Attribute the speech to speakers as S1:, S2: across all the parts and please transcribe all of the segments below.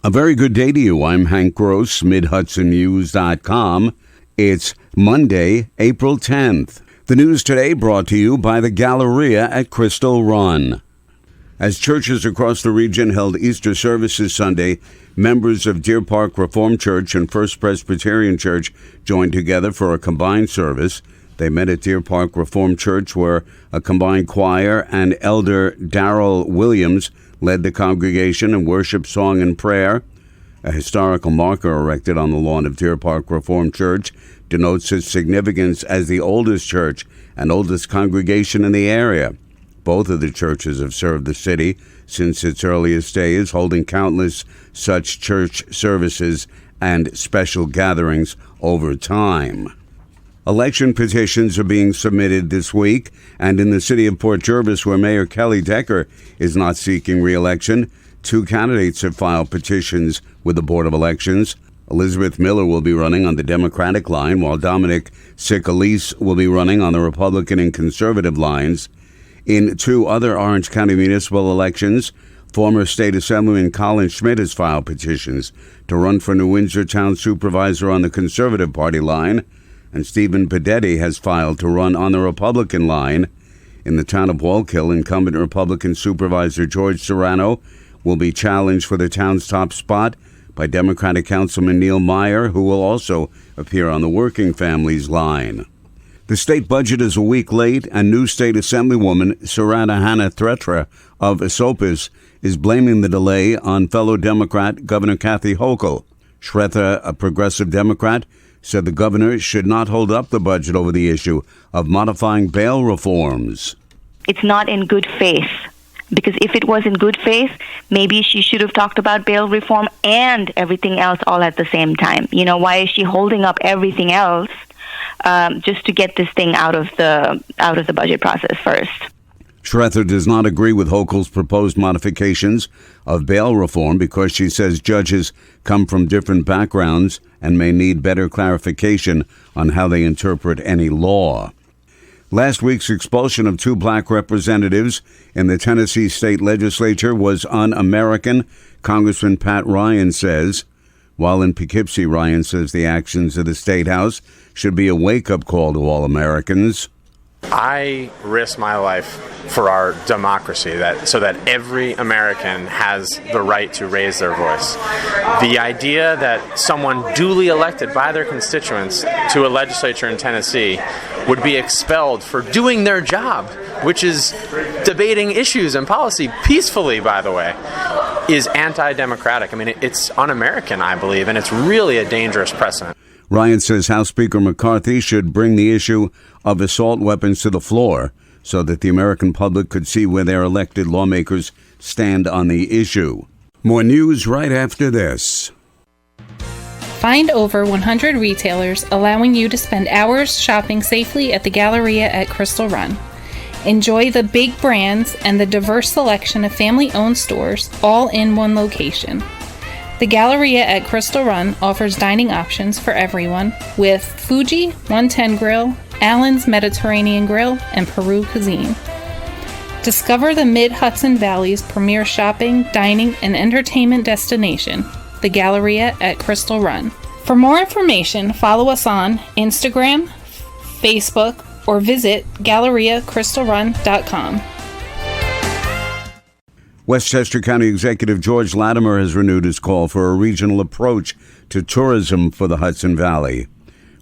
S1: A very good day to you. I'm Hank Gross, MidHudsonNews.com. It's Monday, April 10th. The news today brought to you by the Galleria at Crystal Run. As churches across the region held Easter services Sunday, members of Deer Park Reformed Church and First Presbyterian Church joined together for a combined service. They met at Deer Park Reformed Church, where a combined choir and Elder Darrell Williams led the congregation in worship, song, and prayer. A historical marker erected on the lawn of Deer Park Reformed Church denotes its significance as the oldest church and oldest congregation in the area. Both of the churches have served the city since its earliest days, holding countless such church services and special gatherings over time. Election petitions are being submitted this week, and in the city of Port Jervis, where Mayor Kelly Decker is not seeking re-election, 2 candidates have filed petitions with the Board of Elections. Elizabeth Miller will be running on the Democratic line, while Dominic Sicalise will be running on the Republican and Conservative lines. In 2 other Orange County municipal elections, former State Assemblyman Colin Schmidt has filed petitions to run for New Windsor Town Supervisor on the Conservative Party line, and Stephen Pedetti has filed to run on the Republican line. In the town of Wallkill, incumbent Republican Supervisor George Serrano will be challenged for the town's top spot by Democratic Councilman Neil Meyer, who will also appear on the Working Families line. The state budget is a week late, and new state assemblywoman Sarada Hannah Thretra of Esopus is blaming the delay on fellow Democrat Governor Kathy Hochul. Shretha, a progressive Democrat, said the governor should not hold up the budget over the issue of modifying bail reforms.
S2: It's not in good faith, because if it was in good faith, maybe she should have talked about bail reform and everything else all at the same time. You know, why is she holding up everything else just to get this thing out of the budget process first?
S1: Shretha does not agree with Hochul's proposed modifications of bail reform because she says judges come from different backgrounds and may need better clarification on how they interpret any law. Last week's expulsion of 2 black representatives in the Tennessee state legislature was un-American, Congressman Pat Ryan says. While in Poughkeepsie, Ryan says the actions of the State House should be a wake-up call to all Americans.
S3: I risk my life for our democracy, so that every American has the right to raise their voice. The idea that someone duly elected by their constituents to a legislature in Tennessee would be expelled for doing their job, which is debating issues and policy peacefully, by the way, is anti-democratic. I mean, it's un-American, I believe, and it's really a dangerous precedent.
S1: Ryan says House Speaker McCarthy should bring the issue of assault weapons to the floor so that the American public could see where their elected lawmakers stand on the issue. More news right after this.
S4: Find over 100 retailers allowing you to spend hours shopping safely at the Galleria at Crystal Run. Enjoy the big brands and the diverse selection of family-owned stores all in one location. The Galleria at Crystal Run offers dining options for everyone with Fuji 110 Grill, Allen's Mediterranean Grill, and Peru Cuisine. Discover the Mid-Hudson Valley's premier shopping, dining, and entertainment destination, the Galleria at Crystal Run. For more information, follow us on Instagram, Facebook, or visit GalleriaCrystalRun.com.
S1: Westchester County Executive George Latimer has renewed his call for a regional approach to tourism for the Hudson Valley.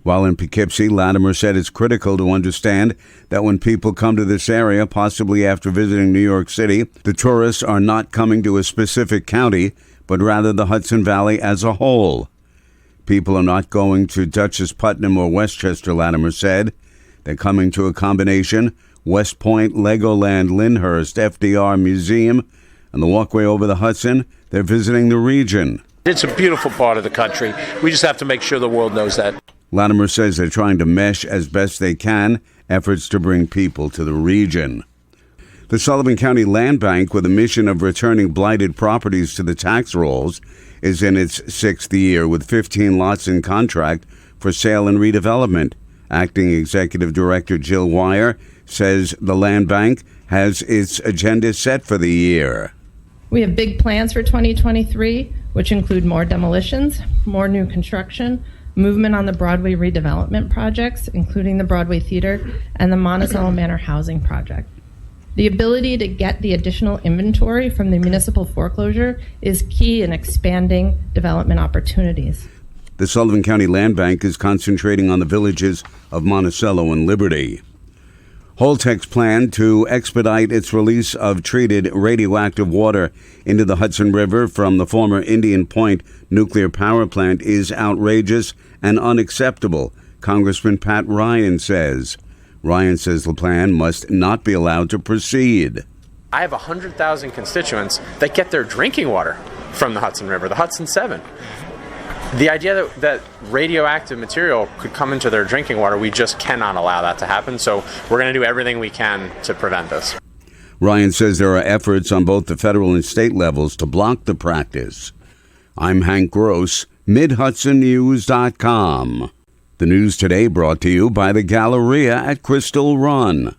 S1: While in Poughkeepsie, Latimer said it's critical to understand that when people come to this area, possibly after visiting New York City, the tourists are not coming to a specific county, but rather the Hudson Valley as a whole. People are not going to Dutchess Putnam or Westchester, Latimer said. They're coming to a combination, West Point, Legoland, Lyndhurst, FDR Museum, and the walkway over the Hudson. They're visiting the region.
S5: It's a beautiful part of the country. We just have to make sure the world knows that.
S1: Latimer says they're trying to mesh as best they can efforts to bring people to the region. The Sullivan County Land Bank, with a mission of returning blighted properties to the tax rolls, is in its 6th year with 15 lots in contract for sale and redevelopment. Acting Executive Director Jill Wire says the Land Bank has its agenda set for the year.
S6: We have big plans for 2023, which include more demolitions, more new construction, movement on the Broadway redevelopment projects, including the Broadway Theater and the Monticello Manor Housing Project. The ability to get the additional inventory from the municipal foreclosure is key in expanding development opportunities.
S1: The Sullivan County Land Bank is concentrating on the villages of Monticello and Liberty. Holtec's plan to expedite its release of treated radioactive water into the Hudson River from the former Indian Point nuclear power plant is outrageous and unacceptable, Congressman Pat Ryan says. Ryan says the plan must not be allowed to proceed.
S3: I have 100,000 constituents that get their drinking water from the Hudson River, the Hudson 7. The idea that radioactive material could come into their drinking water, we just cannot allow that to happen. So we're going to do everything we can to prevent this.
S1: Ryan says there are efforts on both the federal and state levels to block the practice. I'm Hank Gross, MidHudsonNews.com. The news today brought to you by the Galleria at Crystal Run.